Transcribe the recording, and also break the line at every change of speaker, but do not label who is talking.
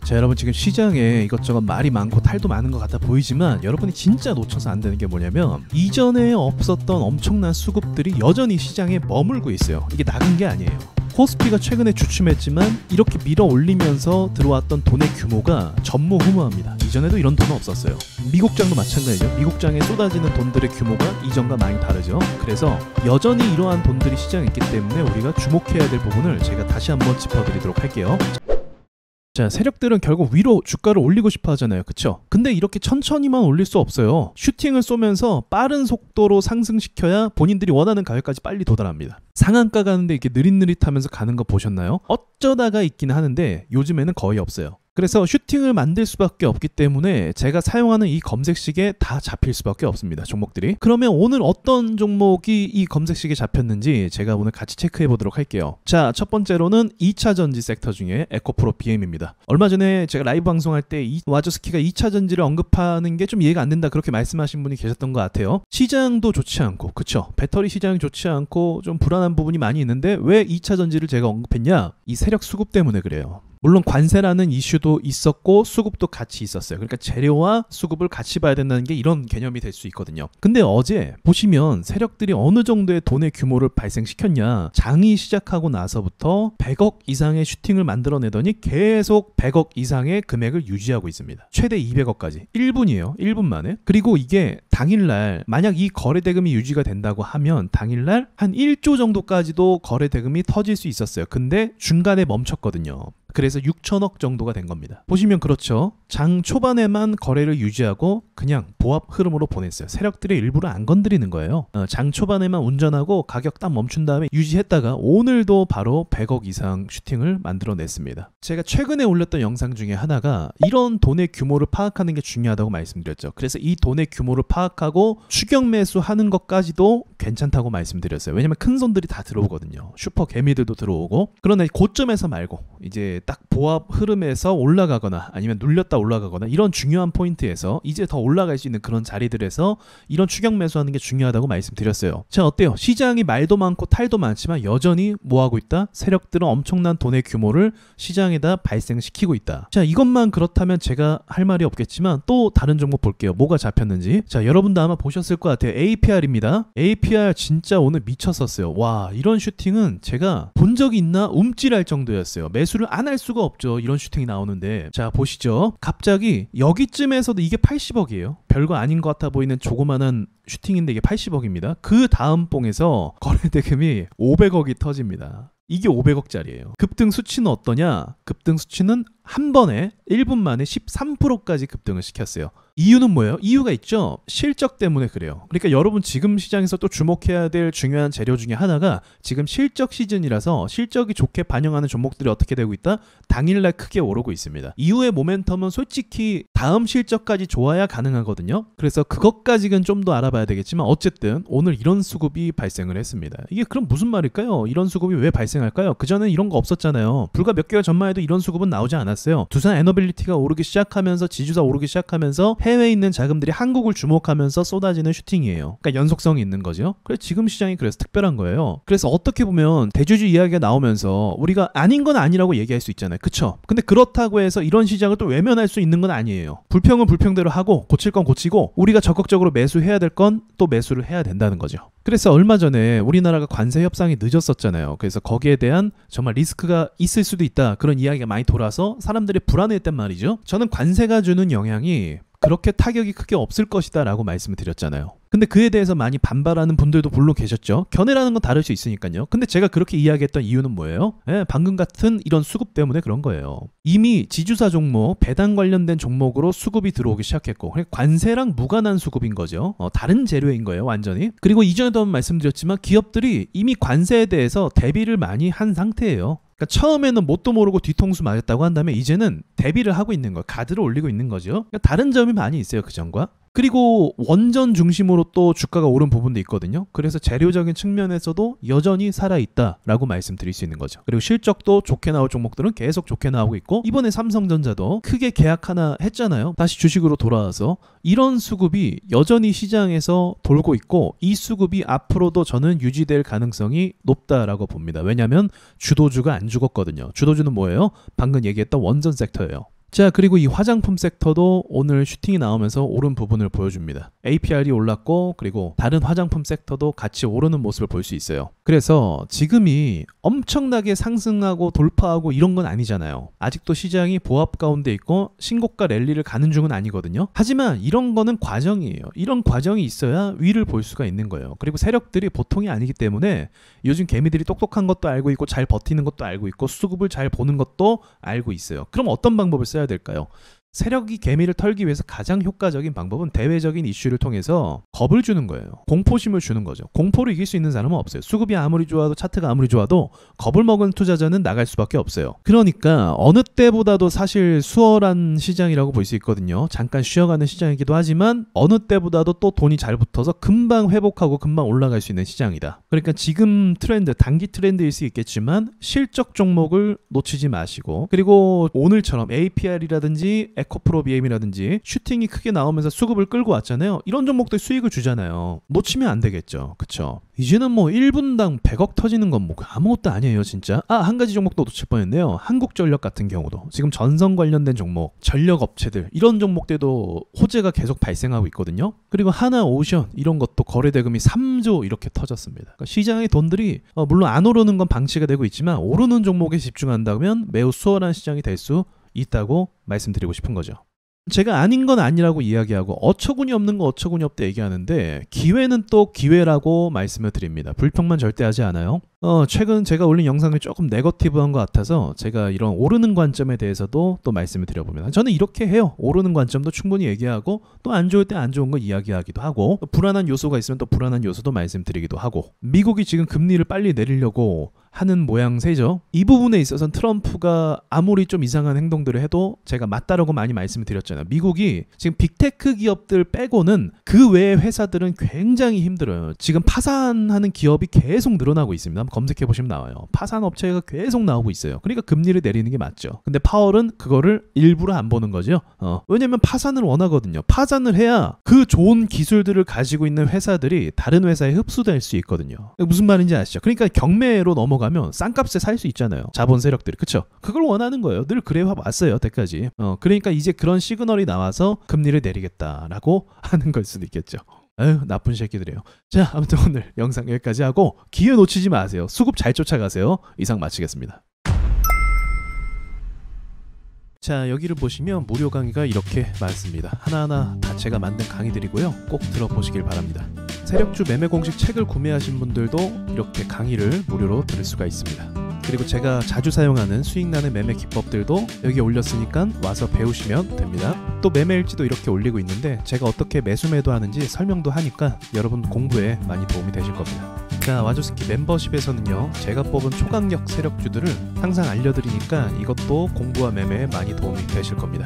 자, 여러분 지금 시장에 이것저것 말이 많고 탈도 많은 것 같아 보이지만 여러분이 진짜 놓쳐서 안 되는 게 뭐냐면 이전에 없었던 엄청난 수급들이 여전히 시장에 머물고 있어요. 이게 나간 게 아니에요. 코스피가 최근에 주춤했지만 이렇게 밀어 올리면서 들어왔던 돈의 규모가 전무후무합니다. 이전에도 이런 돈은 없었어요. 미국장도 마찬가지죠. 미국장에 쏟아지는 돈들의 규모가 이전과 많이 다르죠. 그래서 여전히 이러한 돈들이 시장에 있기 때문에 우리가 주목해야 될 부분을 제가 다시 한번 짚어드리도록 할게요. 자, 세력들은 결국 위로 주가를 올리고 싶어 하잖아요. 그쵸? 근데 이렇게 천천히만 올릴 수 없어요. 슈팅을 쏘면서 빠른 속도로 상승시켜야 본인들이 원하는 가격까지 빨리 도달합니다. 상한가 가는데 이렇게 느릿느릿하면서 가는 거 보셨나요? 어쩌다가 있긴 하는데 요즘에는 거의 없어요. 그래서 슈팅을 만들 수밖에 없기 때문에 제가 사용하는 이 검색식에 다 잡힐 수밖에 없습니다. 종목들이. 그러면 오늘 어떤 종목이 이 검색식에 잡혔는지 제가 오늘 같이 체크해 보도록 할게요. 자, 첫 번째로는 2차 전지 섹터 중에 에코프로 BM입니다. 얼마 전에 제가 라이브 방송할 때 와저스키가 2차 전지를 언급하는 게 좀 이해가 안 된다 그렇게 말씀하신 분이 계셨던 것 같아요. 시장도 좋지 않고, 그쵸? 배터리 시장이 좋지 않고 좀 불안한 부분이 많이 있는데 왜 2차 전지를 제가 언급했냐? 이 세력 수급 때문에 그래요. 물론 관세라는 이슈도 있었고 수급도 같이 있었어요. 그러니까 재료와 수급을 같이 봐야 된다는 게 이런 개념이 될 수 있거든요. 근데 어제 보시면 세력들이 어느 정도의 돈의 규모를 발생시켰냐. 장이 시작하고 나서부터 100억 이상의 슈팅을 만들어내더니 계속 100억 이상의 금액을 유지하고 있습니다. 최대 200억까지. 1분이에요. 1분 만에. 그리고 이게 당일날 만약 이 거래대금이 유지가 된다고 하면 당일날 한 1조 정도까지도 거래대금이 터질 수 있었어요. 근데 중간에 멈췄거든요. 그래서 6천억 정도가 된 겁니다. 보시면 그렇죠. 장 초반에만 거래를 유지하고 그냥 보합 흐름으로 보냈어요. 세력들의 일부를 안 건드리는 거예요. 장 초반에만 운전하고 가격 딱 멈춘 다음에 유지했다가 오늘도 바로 100억 이상 슈팅을 만들어냈습니다. 제가 최근에 올렸던 영상 중에 하나가 이런 돈의 규모를 파악하는 게 중요하다고 말씀드렸죠. 그래서 이 돈의 규모를 파악하고 추격 매수하는 것까지도 괜찮다고 말씀드렸어요. 왜냐면 큰 손들이 다 들어오거든요. 슈퍼 개미들도 들어오고. 그러나 고점에서 말고 이제 딱 보합 흐름에서 올라가거나 아니면 눌렸다 올라가거나 이런 중요한 포인트에서 이제 더 올라갈 수 있는 그런 자리들에서 이런 추격 매수하는 게 중요하다고 말씀드렸어요. 자, 어때요? 시장이 말도 많고 탈도 많지만 여전히 뭐하고 있다? 세력들은 엄청난 돈의 규모를 시장에다 발생시키고 있다. 자, 이것만 그렇다면 제가 할 말이 없겠지만 또 다른 종목 볼게요. 뭐가 잡혔는지. 자, 여러분도 아마 보셨을 것 같아요. APR입니다. APR 진짜 오늘 미쳤었어요. 와, 이런 슈팅은 제가 본 적이 있나? 움찔할 정도였어요. 매수를 안 할 수가 없죠. 이런 슈팅이 나오는데. 자, 보시죠. 갑자기 여기쯤에서도 이게 80억이에요. 별거 아닌 것 같아 보이는 조그마한 슈팅인데 이게 80억입니다. 그 다음 봉에서 거래대금이 500억이 터집니다. 이게 500억짜리예요. 급등 수치는 어떠냐? 급등 수치는 한 번에 1분 만에 13%까지 급등을 시켰어요. 이유는 뭐예요? 이유가 있죠. 실적 때문에 그래요. 그러니까 여러분 지금 시장에서 또 주목해야 될 중요한 재료 중에 하나가 지금 실적 시즌이라서 실적이 좋게 반영하는 종목들이 어떻게 되고 있다? 당일날 크게 오르고 있습니다. 이후의 모멘텀은 솔직히 다음 실적까지 좋아야 가능하거든요. 그래서 그것까지는 좀 더 알아봐야 되겠지만 어쨌든 오늘 이런 수급이 발생을 했습니다. 이게 그럼 무슨 말일까요? 이런 수급이 왜 발생할까요? 그전엔 이런 거 없었잖아요. 불과 몇 개월 전만 해도 이런 수급은 나오지 않았어요. 두산 에너빌리티가 오르기 시작하면서 지주사 오르기 시작하면서 해외에 있는 자금들이 한국을 주목하면서 쏟아지는 슈팅이에요. 그러니까 연속성이 있는 거죠. 그래서 지금 시장이 그래서 특별한 거예요. 그래서 어떻게 보면 대주주 이야기가 나오면서 우리가 아닌 건 아니라고 얘기할 수 있잖아요. 그쵸? 근데 그렇다고 해서 이런 시장을 또 외면할 수 있는 건 아니에요. 불평은 불평대로 하고 고칠 건 고치고 우리가 적극적으로 매수해야 될 건 또 매수를 해야 된다는 거죠. 그래서 얼마 전에 우리나라가 관세 협상이 늦었었잖아요. 그래서 거기에 대한 정말 리스크가 있을 수도 있다. 그런 이야기가 많이 돌아서 사람들이 불안해했단 말이죠. 저는 관세가 주는 영향이 그렇게 타격이 크게 없을 것이다 라고 말씀을 드렸잖아요. 근데 그에 대해서 많이 반발하는 분들도 물론 계셨죠. 견해라는 건 다를 수 있으니까요. 근데 제가 그렇게 이야기했던 이유는 뭐예요? 방금 같은 이런 수급 때문에 그런 거예요. 이미 지주사 종목, 배당 관련된 종목으로 수급이 들어오기 시작했고 관세랑 무관한 수급인 거죠. 다른 재료인 거예요. 완전히. 그리고 이전에도 한번 말씀드렸지만 기업들이 이미 관세에 대해서 대비를 많이 한 상태예요. 그러니까 처음에는 뭣도 모르고 뒤통수 맞았다고 한다면 이제는 대비를 하고 있는 거예요. 가드를 올리고 있는 거죠. 그러니까 다른 점이 많이 있어요. 그전과. 그리고 원전 중심으로 또 주가가 오른 부분도 있거든요. 그래서 재료적인 측면에서도 여전히 살아있다라고 말씀드릴 수 있는 거죠. 그리고 실적도 좋게 나올 종목들은 계속 좋게 나오고 있고 이번에 삼성전자도 크게 계약 하나 했잖아요. 다시 주식으로 돌아와서 이런 수급이 여전히 시장에서 돌고 있고 이 수급이 앞으로도 저는 유지될 가능성이 높다라고 봅니다. 왜냐하면 주도주가 안 죽었거든요. 주도주는 뭐예요? 방금 얘기했던 원전 섹터예요. 자, 그리고 이 화장품 섹터도 오늘 슈팅이 나오면서 오른 부분을 보여줍니다. APR이 올랐고 그리고 다른 화장품 섹터도 같이 오르는 모습을 볼 수 있어요. 그래서 지금이 엄청나게 상승하고 돌파하고 이런 건 아니잖아요. 아직도 시장이 보합 가운데 있고 신고가 랠리를 가는 중은 아니거든요. 하지만 이런 거는 과정이에요. 이런 과정이 있어야 위를 볼 수가 있는 거예요. 그리고 세력들이 보통이 아니기 때문에 요즘 개미들이 똑똑한 것도 알고 있고 잘 버티는 것도 알고 있고 수급을 잘 보는 것도 알고 있어요. 그럼 어떤 방법을 써야 될까요? 세력이 개미를 털기 위해서 가장 효과적인 방법은 대외적인 이슈를 통해서 겁을 주는 거예요. 공포심을 주는 거죠. 공포를 이길 수 있는 사람은 없어요. 수급이 아무리 좋아도 차트가 아무리 좋아도 겁을 먹은 투자자는 나갈 수밖에 없어요. 그러니까 어느 때보다도 사실 수월한 시장이라고 볼 수 있거든요. 잠깐 쉬어가는 시장이기도 하지만 어느 때보다도 또 돈이 잘 붙어서 금방 회복하고 금방 올라갈 수 있는 시장이다. 그러니까 지금 트렌드, 단기 트렌드일 수 있겠지만 실적 종목을 놓치지 마시고, 그리고 오늘처럼 APR이라든지 에코프로 BM이라든지 슈팅이 크게 나오면서 수급을 끌고 왔잖아요. 이런 종목들 수익을 주잖아요. 놓치면 안 되겠죠. 그쵸? 이제는 뭐 1분당 100억 터지는 건 뭐 아무것도 아니에요 진짜. 한 가지 종목도 놓칠 뻔했네요. 한국전력 같은 경우도 지금 전선 관련된 종목, 전력 업체들 이런 종목들도 호재가 계속 발생하고 있거든요. 그리고 하나오션 이런 것도 거래대금이 3조 이렇게 터졌습니다. 그러니까 시장의 돈들이 물론 안 오르는 건 방치가 되고 있지만 오르는 종목에 집중한다면 매우 수월한 시장이 될 수 있다고 말씀드리고 싶은 거죠. 제가 아닌 건 아니라고 이야기하고 어처구니 없는 거 어처구니 없다 얘기하는데 기회는 또 기회라고 말씀을 드립니다. 불평만 절대 하지 않아요. 최근 제가 올린 영상이 조금 네거티브한 것 같아서 제가 이런 오르는 관점에 대해서도 또 말씀을 드려보면 저는 이렇게 해요. 오르는 관점도 충분히 얘기하고 또 안 좋을 때 안 좋은 거 이야기하기도 하고 또 불안한 요소가 있으면 또 불안한 요소도 말씀드리기도 하고 미국이 지금 금리를 빨리 내리려고 하는 모양새죠. 이 부분에 있어서는 트럼프가 아무리 좀 이상한 행동들을 해도 제가 맞다라고 많이 말씀을 드렸잖아요. 미국이 지금 빅테크 기업들 빼고는 그 외의 회사들은 굉장히 힘들어요. 지금 파산하는 기업이 계속 늘어나고 있습니다. 한번 검색해 보시면 나와요. 파산 업체가 계속 나오고 있어요. 그러니까 금리를 내리는 게 맞죠. 근데 파월은 그거를 일부러 안 보는 거죠. 왜냐면 파산을 원하거든요. 파산을 해야 그 좋은 기술들을 가지고 있는 회사들이 다른 회사에 흡수될 수 있거든요. 무슨 말인지 아시죠? 그러니까 경매로 넘어가면 싼값에 살 수 있잖아요. 자본 세력들이. 그쵸? 그걸 원하는 거예요. 늘 그래 왔어요. 여태까지. 그러니까 이제 그런 시그널이 나와서 금리를 내리겠다라고 하는 걸 수도 있겠죠. 아유, 나쁜 새끼들이에요. 자, 아무튼 오늘 영상 여기까지 하고 기회 놓치지 마세요. 수급 잘 쫓아가세요. 이상 마치겠습니다. 자, 여기를 보시면 무료 강의가 이렇게 많습니다. 하나하나 다 제가 만든 강의들이고요. 꼭 들어보시길 바랍니다. 세력주 매매 공식 책을 구매하신 분들도 이렇게 강의를 무료로 들을 수가 있습니다. 그리고 제가 자주 사용하는 수익나는 매매 기법들도 여기 올렸으니까 와서 배우시면 됩니다. 또 매매일지도 이렇게 올리고 있는데 제가 어떻게 매수 매도하는지 설명도 하니까 여러분 공부에 많이 도움이 되실 겁니다. 자, 와조스키 멤버십에서는요 제가 뽑은 초강력 세력주들을 항상 알려드리니까 이것도 공부와 매매에 많이 도움이 되실 겁니다.